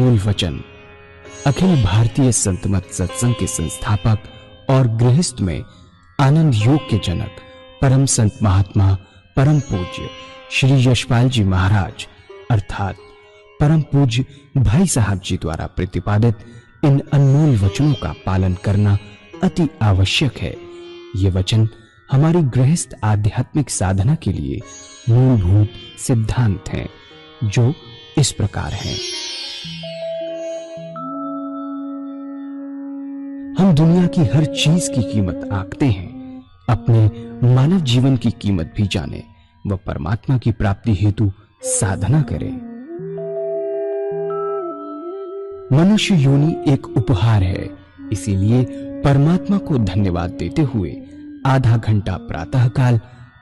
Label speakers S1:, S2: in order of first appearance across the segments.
S1: अनमोल वचन अखिल भारतीय संत मत सत्संग के संस्थापक और गृहस्थ में आनंद योग के जनक परम संत महात्मा परम पूज्य श्री यशपाल जी महाराज अर्थात परम पूज्य भाई साहब जी द्वारा प्रतिपादित इन अनमोल वचनों का पालन करना अति आवश्यक है। ये वचन हमारी गृहस्थ आध्यात्मिक साधना के लिए मूलभूत सिद्धांत हैं, जो इस प्रकार हैं। हम दुनिया की हर चीज की कीमत आंकते हैं, अपने मानव जीवन की कीमत भी जाने व परमात्मा की प्राप्ति हेतु साधना करें। मनुष्य योनि एक उपहार है, इसीलिए परमात्मा को धन्यवाद देते हुए आधा घंटा प्रातःकाल,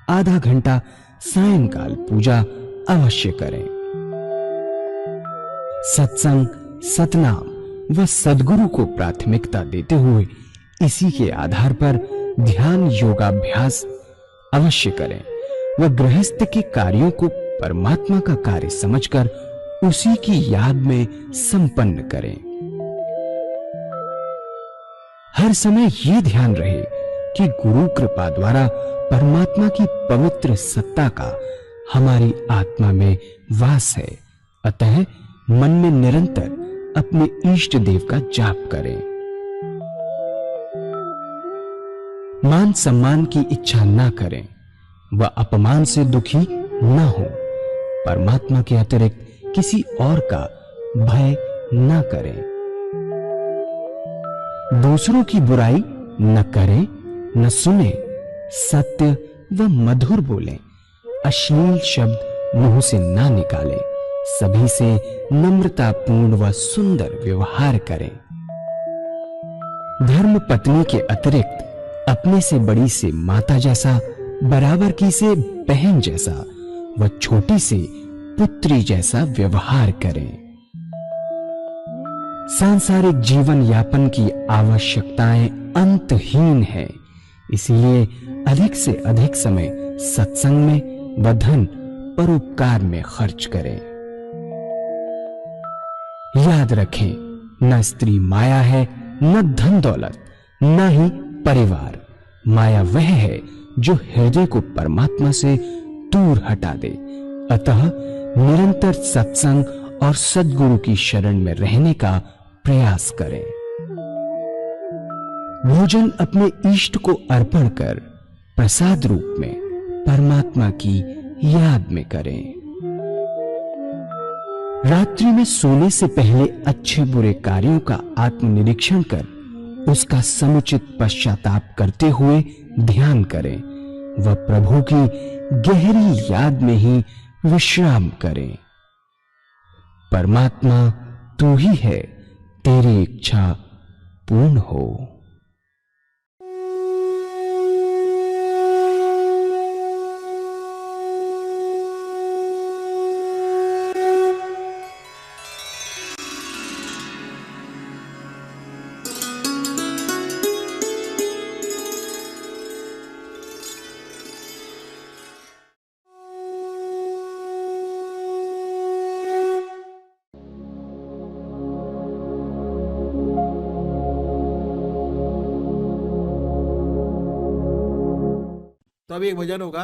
S1: आधा घंटा सायंकाल पूजा अवश्य करें। सत्संग, सतनाम व सद्गुरु को प्राथमिकता देते हुए इसी के आधार पर ध्यान योगाभ्यास अवश्य करें व गृहस्थ के कार्यों को परमात्मा का कार्य समझकर उसी की याद में संपन्न करें। हर समय ये ध्यान रहे कि गुरु कृपा द्वारा परमात्मा की पवित्र सत्ता का हमारी आत्मा में वास है, अतः मन में निरंतर अपने इष्ट देव का जाप करें। मान सम्मान की इच्छा ना करें व अपमान से दुखी ना हो। परमात्मा के अतिरिक्त किसी और का भय ना करें। दूसरों की बुराई न करें, न सुने, सत्य व मधुर बोलें, अश्लील शब्द मुंह से ना निकालें, सभी से नम्रतापूर्ण व सुंदर व्यवहार करें। धर्म पत्नी के अतिरिक्त अपने से बड़ी से माता जैसा, बराबर की से बहन जैसा व छोटी से पुत्री जैसा व्यवहार करें। सांसारिक जीवन यापन की आवश्यकताएं अंतहीन है, इसलिए अधिक से अधिक समय सत्संग में व धन परोपकार में खर्च करें। याद रखें, न स्त्री माया है, न धन दौलत, न ही परिवार। माया वह है जो हृदय को परमात्मा से दूर हटा दे। अतः निरंतर सत्संग और सद्गुरु की शरण में रहने का प्रयास करें। भोजन अपने इष्ट को अर्पण कर प्रसाद रूप में परमात्मा की याद में करें। रात्रि में सोने से पहले अच्छे बुरे कार्यों का आत्मनिरीक्षण कर उसका समुचित पश्चाताप करते हुए ध्यान करें व प्रभु की गहरी याद में ही विश्राम करें। परमात्मा तू ही है, तेरी इच्छा पूर्ण हो।
S2: तो अभी एक भजन होगा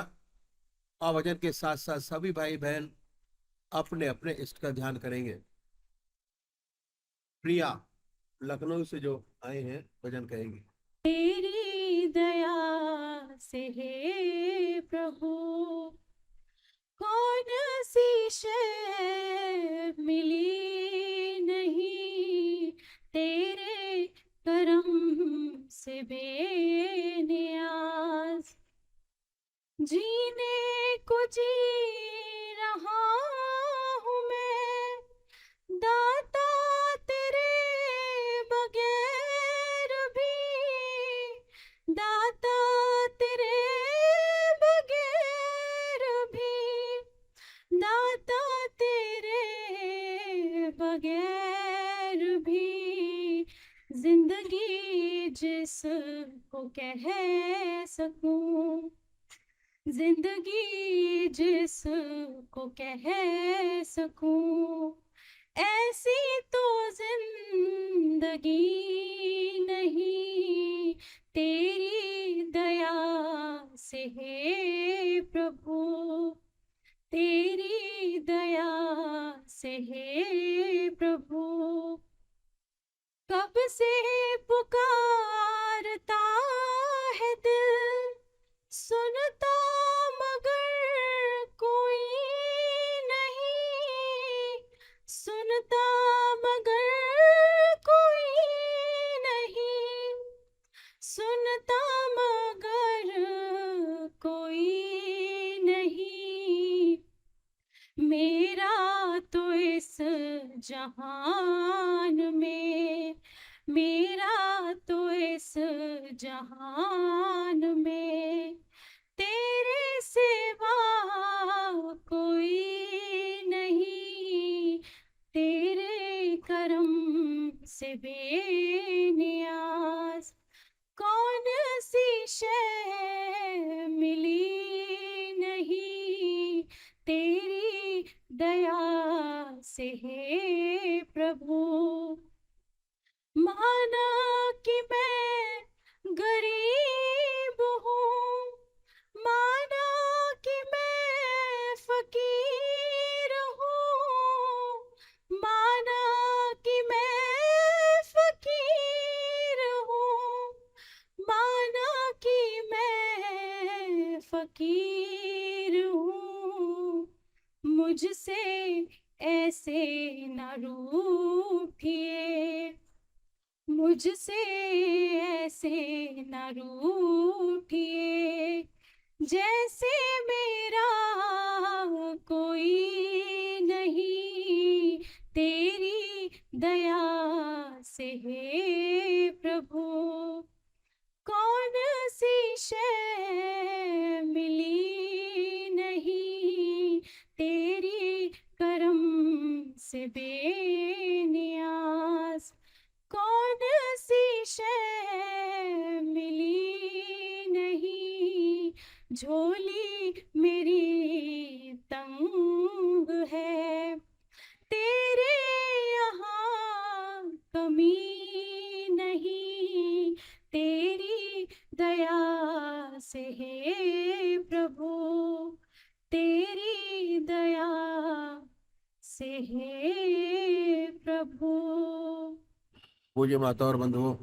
S2: और भजन के साथ साथ सभी भाई बहन अपने अपने इष्ट का ध्यान करेंगे। प्रिया लखनऊ से जो आए हैं भजन कहेंगे।
S3: तेरी दया से हे प्रभु कौन सी शय मिली नहीं, तेरे करम से बेनियाज जीने को जी रहा हूँ मैं, दाता तेरे बगैर भी, दाता तेरे बगैर भी, दाता तेरे बगैर भी, जिंदगी जिसको कह सकूं, जिंदगी जिसको कह सकूं, ऐसी तो लगी नहीं तेरी दया से हे प्रभु, तेरी दया से हे प्रभु। कब से पुकारता है दिल, सुनता मगर कोई नहीं, सुनता मगर कोई नहीं, सुनता मगर कोई नहीं। मेरा तो इस जहान में, मेरा तो इस जहान में तेरे सिवा कोई नहीं, तेरे करम से बेनियाज कौन सी शय मिली नहीं तेरी दया से हे प्रभु। माना कि मैं गरीब हूँ, माना कि मैं फकीर हूँ, माना कि मैं फकीर हूँ, माना कि मैं फकीर हूँ। मुझसे ऐसे न रूठिए, मुझसे ऐसे न रूठिए, जैसे मेरा कोई नहीं तेरी दया से हे प्रभु। कौन सी शय मिली नहीं तेरी करम से बेनियाज, कौन सी शय मिली नहीं। झोली मेरी तंग है, तेरे यहाँ कमी नहीं तेरी दया से हे प्रभु, तेरी दया से हे प्रभु।
S2: पूज्य माता और बंधुओं,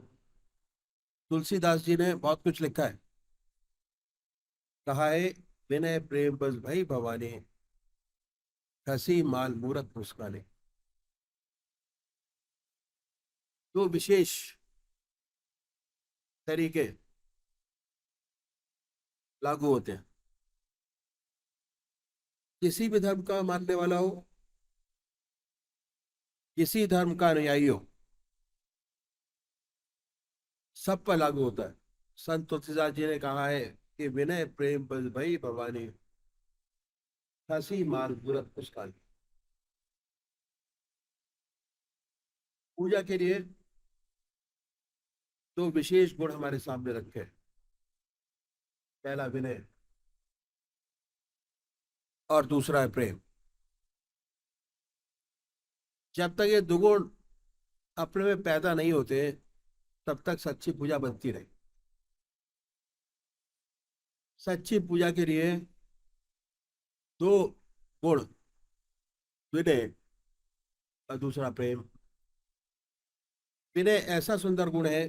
S2: तुलसीदास जी ने बहुत कुछ लिखा है। कहा है, विनय प्रेम बस भई भवानी, हंसी माल मूरत मुस्काने। दो विशेष तरीके लागू होते हैं। किसी भी धर्म का मानने वाला हो, किसी धर्म का अनुयायी हो, सब पर लागू होता है। संत तुलसीदास जी ने कहा है कि विनय प्रेम बस भई भवानी, हंसी माल मूरत मुस्काने। पूजा के लिए दो विशेष गुण हमारे सामने रखे हैं। पहला विनय और दूसरा है प्रेम। जब तक ये दो गुण अपने में पैदा नहीं होते, तब तक सच्ची पूजा बनती रही। सच्ची पूजा के लिए दो गुण, विनय और दूसरा प्रेम। विनय ऐसा सुंदर गुण है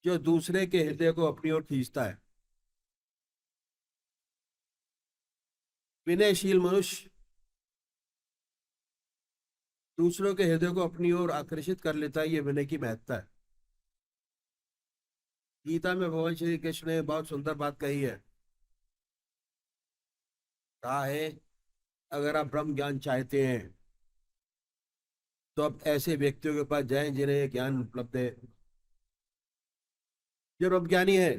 S2: जो दूसरे के हृदय को अपनी ओर खींचता है। विनयशील मनुष्य दूसरों के हृदय को अपनी ओर आकर्षित कर लेता है। ये विनय की महत्ता है। गीता में भगवान श्री कृष्ण ने बहुत सुंदर बात कही है। कहा है, अगर आप ब्रह्म ज्ञान चाहते हैं तो आप ऐसे व्यक्तियों के पास जाएं जिन्हें ये ज्ञान उपलब्ध है। जो ब्रह्मज्ञानी है,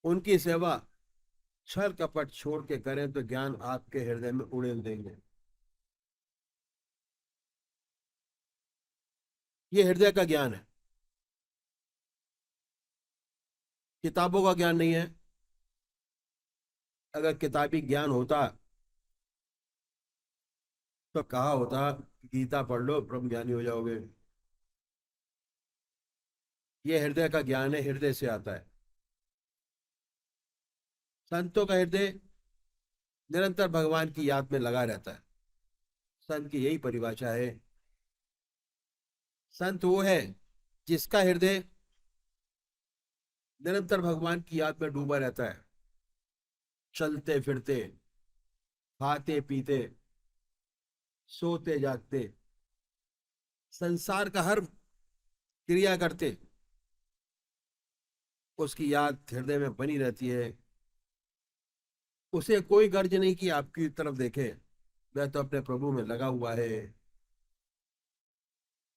S2: उनकी सेवा छल कपट छोड़ के करें तो ज्ञान आपके हृदय में उड़ेल देंगे। ये हृदय का ज्ञान है, किताबों का ज्ञान नहीं है। अगर किताबी ज्ञान होता तो कहा होता गीता पढ़ लो ब्रह्म ज्ञानी हो जाओगे। ये हृदय का ज्ञान है, हृदय से आता है। संतों का हृदय निरंतर भगवान की याद में लगा रहता है। संत की यही परिभाषा है। संत वो है जिसका हृदय निरंतर भगवान की याद में डूबा रहता है। चलते फिरते, खाते पीते, सोते जागते, संसार का हर क्रिया करते उसकी याद हृदय में बनी रहती है। उसे कोई गर्ज नहीं कि आपकी तरफ देखे, वह तो अपने प्रभु में लगा हुआ है।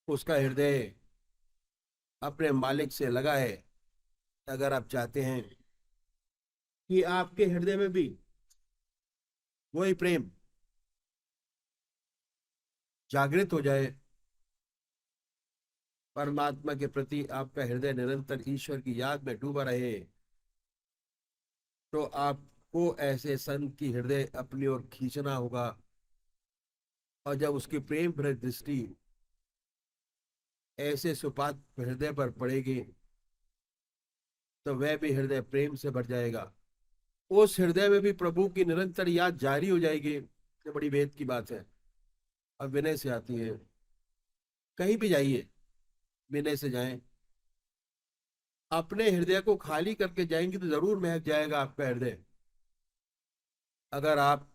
S2: उसका हृदय अपने मालिक से लगा है। अगर आप चाहते हैं कि आपके हृदय में भी वही प्रेम जागृत हो जाए, परमात्मा के प्रति आपका हृदय निरंतर ईश्वर की याद में डूबा रहे, तो आपको ऐसे संत की हृदय अपनी ओर खींचना होगा। और जब उसकी प्रेम भरी दृष्टि ऐसे सुपात हृदय पर पड़ेगी तो वह भी हृदय प्रेम से भर जाएगा। उस हृदय में भी प्रभु की निरंतर याद जारी हो जाएगी। ये बड़ी भेद की बात है। अब विनय से आती है। कहीं भी जाइए, विनय से जाएं। अपने हृदय को खाली करके जाएंगे तो जरूर महक जाएगा आपका हृदय। अगर आप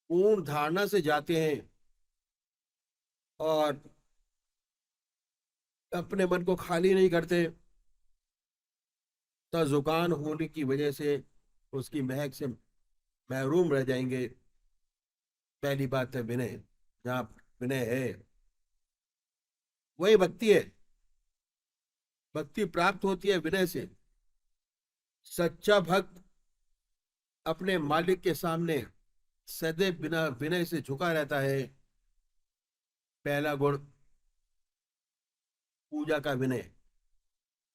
S2: पूर्ण धारणा से जाते हैं और अपने मन को खाली नहीं करते तो जुकान होने की वजह से उसकी महक से महरूम रह जाएंगे। पहली बात है विनय। जहाँ विनय है वही भक्ति है। भक्ति प्राप्त होती है विनय से। सच्चा भक्त अपने मालिक के सामने सदैव बिना विनय से झुका रहता है। पहला गुण पूजा का विनय।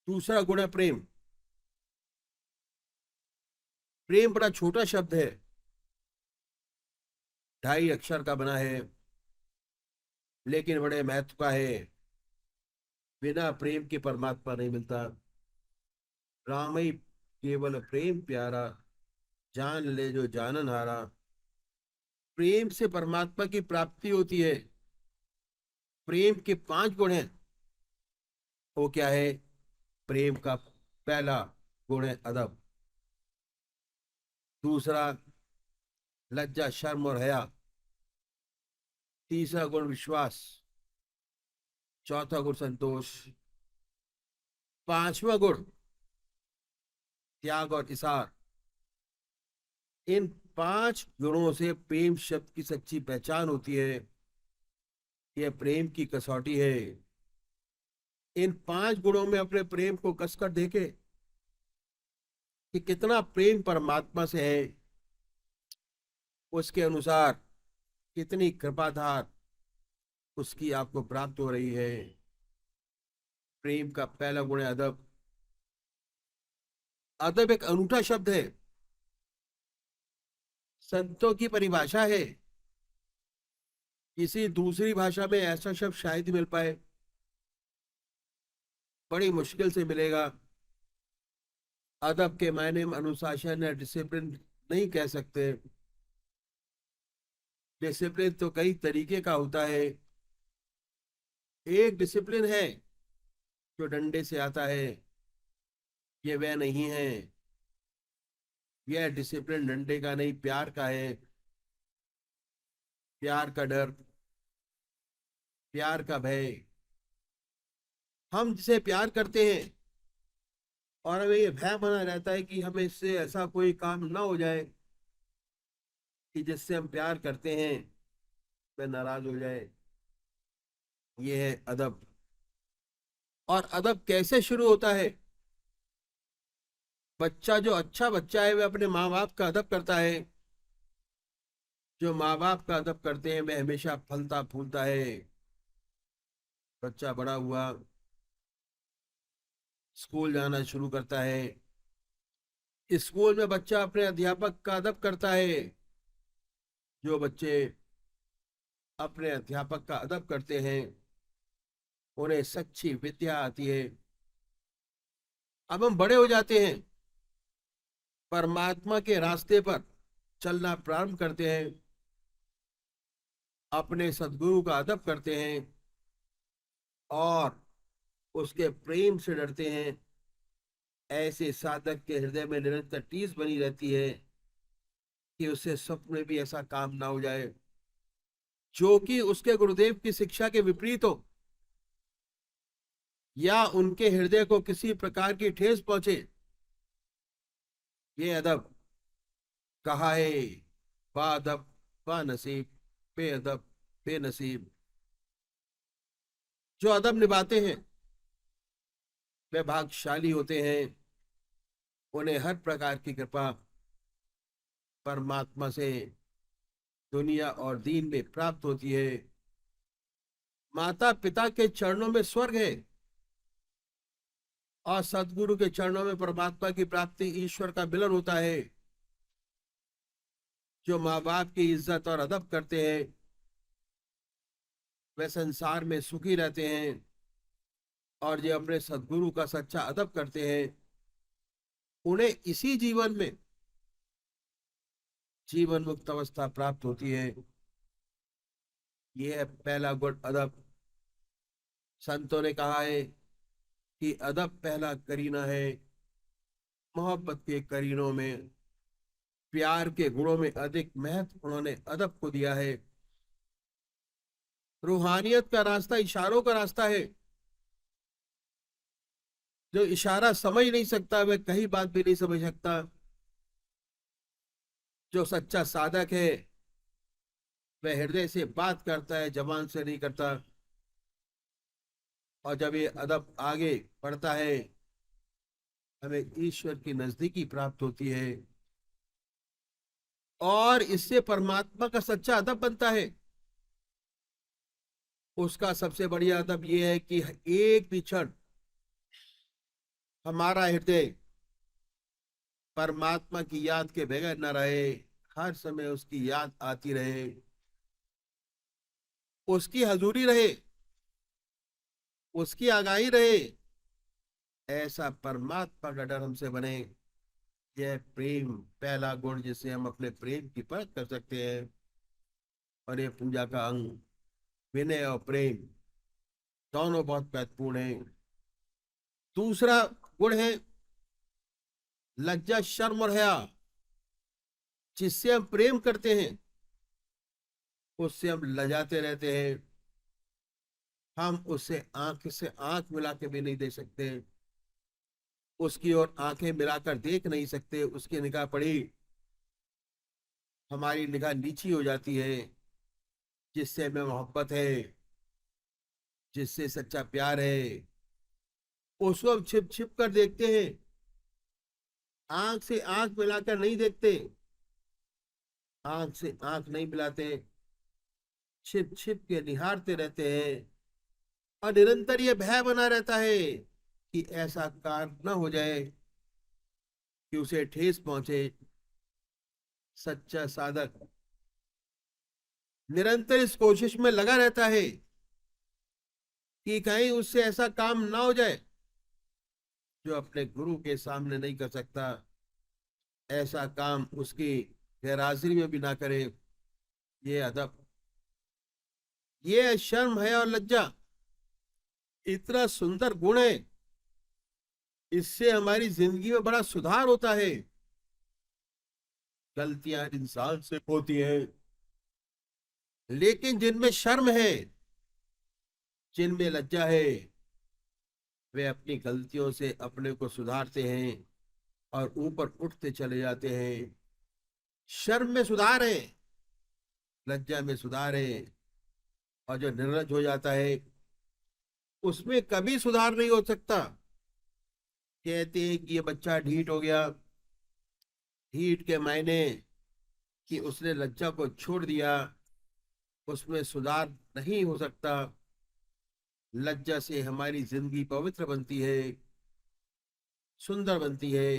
S2: दूसरा गुण है प्रेम। प्रेम बड़ा छोटा शब्द है, 2.5 अक्षर का बना है, लेकिन बड़े महत्व का है। बिना प्रेम के परमात्मा नहीं मिलता। राम ही केवल प्रेम प्यारा, जान ले जो जानन हारा। प्रेम से परमात्मा की प्राप्ति होती है। प्रेम के 5 गुण हैं। वो क्या है? प्रेम का पहला गुण है अदब। दूसरा लज्जा शर्म और हया। तीसरा गुण विश्वास। चौथा गुण संतोष। 5वां गुण त्याग और इसार। इन 5 गुणों से प्रेम शब्द की सच्ची पहचान होती है। यह प्रेम की कसौटी है। इन 5 गुणों में अपने प्रेम को कसकर देखे कि कितना प्रेम परमात्मा से है, उसके अनुसार कितनी कृपाधार उसकी आपको प्राप्त हो रही है। प्रेम का पहला गुण है अदब। अदब एक अनूठा शब्द है। संतों की परिभाषा है। किसी दूसरी भाषा में ऐसा शब्द शायद ही मिल पाए, बड़ी मुश्किल से मिलेगा। अदब के मायने में अनुशासन या डिसिप्लिन नहीं कह सकते। डिसिप्लिन तो कई तरीके का होता है। एक डिसिप्लिन है जो डंडे से आता है, ये वह नहीं है। यह डिसिप्लिन डंडे का नहीं, प्यार का है। प्यार का डर, प्यार का भय। हम जिसे प्यार करते हैं और हमें ये भय बना रहता है कि हमें इससे ऐसा कोई काम ना हो जाए कि जिससे हम प्यार करते हैं वह नाराज हो जाए। ये है अदब। और अदब कैसे शुरू होता है? बच्चा जो अच्छा बच्चा है वह अपने माँ बाप का अदब करता है। जो माँ बाप का अदब करते हैं वह हमेशा फलता फूलता है। बच्चा बड़ा हुआ, स्कूल जाना शुरू करता है। स्कूल में बच्चा अपने अध्यापक का अदब करता है। जो बच्चे अपने अध्यापक का अदब करते हैं, उन्हें सच्ची विद्या आती है। अब हम बड़े हो जाते हैं, परमात्मा के रास्ते पर चलना प्रारंभ करते हैं, अपने सद्गुरु का अदब करते हैं और उसके प्रेम से डरते हैं। ऐसे साधक के हृदय में निरंतर टीस बनी रहती है कि उसे स्वप्न में भी ऐसा काम ना हो जाए जो कि उसके गुरुदेव की शिक्षा के विपरीत हो, या उनके हृदय को किसी प्रकार की ठेस पहुंचे। ये अदब कहा है, बादब नसीब, बेअदब बेनसीब। जो अदब निभाते हैं वे भाग्यशाली होते हैं, उन्हें हर प्रकार की कृपा परमात्मा से दुनिया और दीन में प्राप्त होती है। माता पिता के चरणों में स्वर्ग है और सदगुरु के चरणों में परमात्मा की प्राप्ति, ईश्वर का मिलन होता है। जो माँ बाप की इज्जत और अदब करते हैं वे संसार में सुखी रहते हैं, और जो अपने सदगुरु का सच्चा अदब करते हैं उन्हें इसी जीवन में जीवन मुक्त अवस्था प्राप्त होती है। यह है पहला गुण अदब। संतों ने कहा है कि अदब पहला करीना है। मोहब्बत के करीनों में, प्यार के गुणों में अधिक महत्व उन्होंने अदब को दिया है। रूहानियत का रास्ता इशारों का रास्ता है। जो इशारा समझ नहीं सकता वह कहीं बात भी नहीं समझ सकता। जो सच्चा साधक है वह हृदय से बात करता है, जबान से नहीं करता। और जब ये अदब आगे बढ़ता है हमें ईश्वर की नजदीकी प्राप्त होती है, और इससे परमात्मा का सच्चा अदब बनता है। उसका सबसे बढ़िया अदब यह है कि एक भी क्षण हमारा हृदय परमात्मा की याद के बगैर न रहे, हर समय उसकी याद आती रहे, उसकी हजूरी रहे, उसकी आगाही रहे। ऐसा परमात्मा का डर हमसे बने। यह प्रेम पहला गुण जिससे हम अपने प्रेम की परख कर सकते हैं, और ये पूजा का अंग। विनय और प्रेम दोनों बहुत महत्वपूर्ण हैं। दूसरा गुण है लज्जा, शर्म और हया। जिससे हम प्रेम करते हैं उससे हम लजाते रहते हैं। हम उससे आंख से आंख मिला के भी नहीं देख सकते, उसकी ओर आंखें मिलाकर देख नहीं सकते। उसकी निगाह पड़ी हमारी निगाह नीची हो जाती है। जिससे हमें मोहब्बत है, जिससे सच्चा प्यार है, उसको हम छिप छिप कर देखते हैं, आंख से आंख मिलाकर नहीं देखते। आंख से आंख नहीं मिलाते, छिप छिप के निहारते रहते हैं। और निरंतर यह भय बना रहता है कि ऐसा कार्य न हो जाए कि उसे ठेस पहुंचे। सच्चा साधक निरंतर इस कोशिश में लगा रहता है कि कहीं उससे ऐसा काम ना हो जाए जो अपने गुरु के सामने नहीं कर सकता। ऐसा काम उसकी गैरहाजिरी में भी ना करे। ये अदब, ये शर्म है और लज्जा इतना सुंदर गुण है। इससे हमारी जिंदगी में बड़ा सुधार होता है। गलतियां इंसान से होती हैं, लेकिन जिनमें शर्म है, जिनमें लज्जा है, वे अपनी गलतियों से अपने को सुधारते हैं और ऊपर उठते चले जाते हैं। शर्म में सुधार है, लज्जा में सुधार है। और जो निर्लज हो जाता है उसमें कभी सुधार नहीं हो सकता। कहते हैं कि ये बच्चा ढीठ हो गया। ढीठ के मायने कि उसने लज्जा को छोड़ दिया, उसमें सुधार नहीं हो सकता। लज्जा से हमारी जिंदगी पवित्र बनती है, सुंदर बनती है।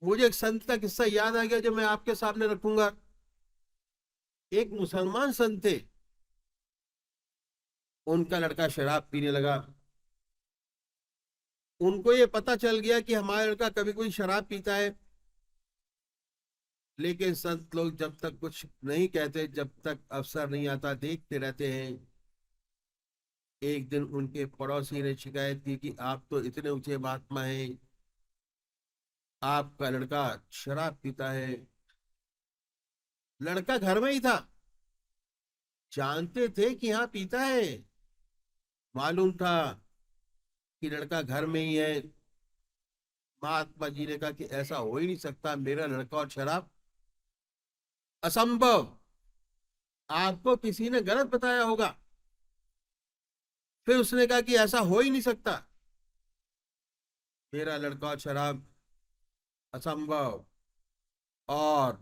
S2: मुझे एक संत का किस्सा याद आ गया जो मैं आपके सामने रखूंगा। एक मुसलमान संत थे, उनका लड़का शराब पीने लगा। उनको ये पता चल गया कि हमारा लड़का कभी कोई शराब पीता है, लेकिन संत लोग जब तक कुछ नहीं कहते, जब तक अवसर नहीं आता, देखते रहते हैं। एक दिन उनके पड़ोसी ने शिकायत की कि आप तो इतने ऊंचे महात्मा हैं, आपका लड़का शराब पीता है। लड़का घर में ही था, जानते थे कि हाँ पीता है, मालूम था कि लड़का घर में ही है। महात्मा जी ने कहा कि ऐसा हो ही नहीं सकता, मेरा लड़का और शराब, असंभव, आपको किसी ने गलत बताया होगा। फिर उसने कहा कि ऐसा हो ही नहीं सकता, मेरा लड़का और शराब, असंभव। और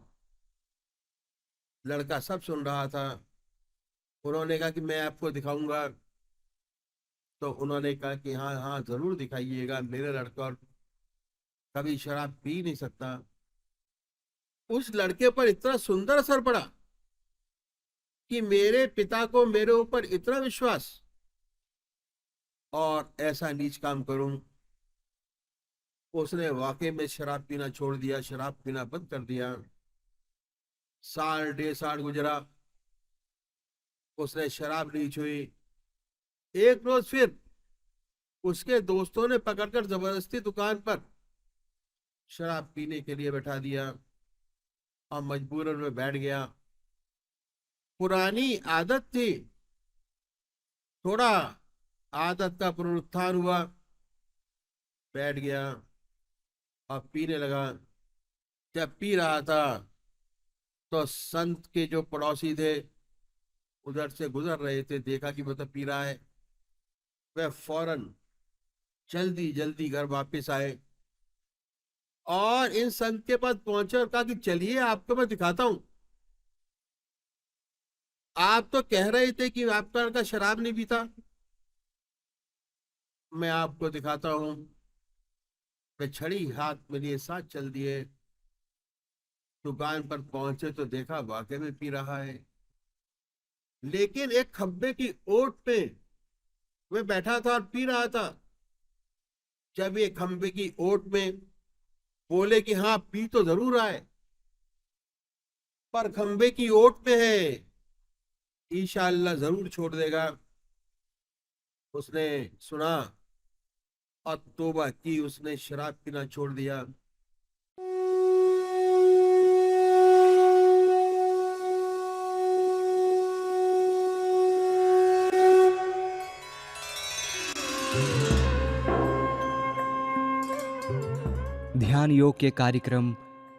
S2: लड़का सब सुन रहा था। उन्होंने कहा कि मैं आपको दिखाऊंगा। तो उन्होंने कहा कि हाँ हाँ जरूर दिखाइएगा, मेरा लड़का और कभी शराब पी नहीं सकता। उस लड़के पर इतना सुंदर असर पड़ा कि मेरे पिता को मेरे ऊपर इतना विश्वास, और ऐसा नीच काम करूं। उसने वाकई में शराब पीना छोड़ दिया, शराब पीना बंद कर दिया। साल 1.5 साल गुजरा, उसने शराब नहीं छुई। एक रोज फिर उसके दोस्तों ने पकड़कर जबरदस्ती दुकान पर शराब पीने के लिए बैठा दिया, और मजबूरन में बैठ गया। पुरानी आदत थी, थोड़ा आदत का पुनरुत्थान हुआ, बैठ गया और पीने लगा। जब पी रहा था तो संत के जो पड़ोसी थे उधर से गुजर रहे थे, देखा कि मतलब पी रहा है। वह फौरन जल्दी जल्दी घर वापस आए और इन संत के पास पहुंचे और कहा कि चलिए आपको मैं दिखाता हूं, आप तो कह रहे थे कि आपका लड़का शराब नहीं पीता, मैं आपको दिखाता हूं। वे छड़ी हाथ में लिए साथ चल दिए। दुकान पर पहुंचे तो देखा वाकई में पी रहा है, लेकिन एक खंबे की ओट पे वे बैठा था और पी रहा था। जब ये खंबे की ओट में बोले कि हाँ पी तो जरूर रहा है, पर खंबे की ओट में है, इंशाअल्लाह जरूर छोड़ देगा। उसने सुना और तौबा की, उसने शराब पीना छोड़ दिया।
S1: ध्यान योग के कार्यक्रम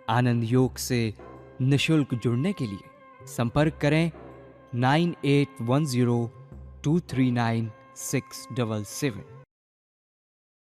S1: आनंद योग से निशुल्क जुड़ने के लिए संपर्क करें 9810239677।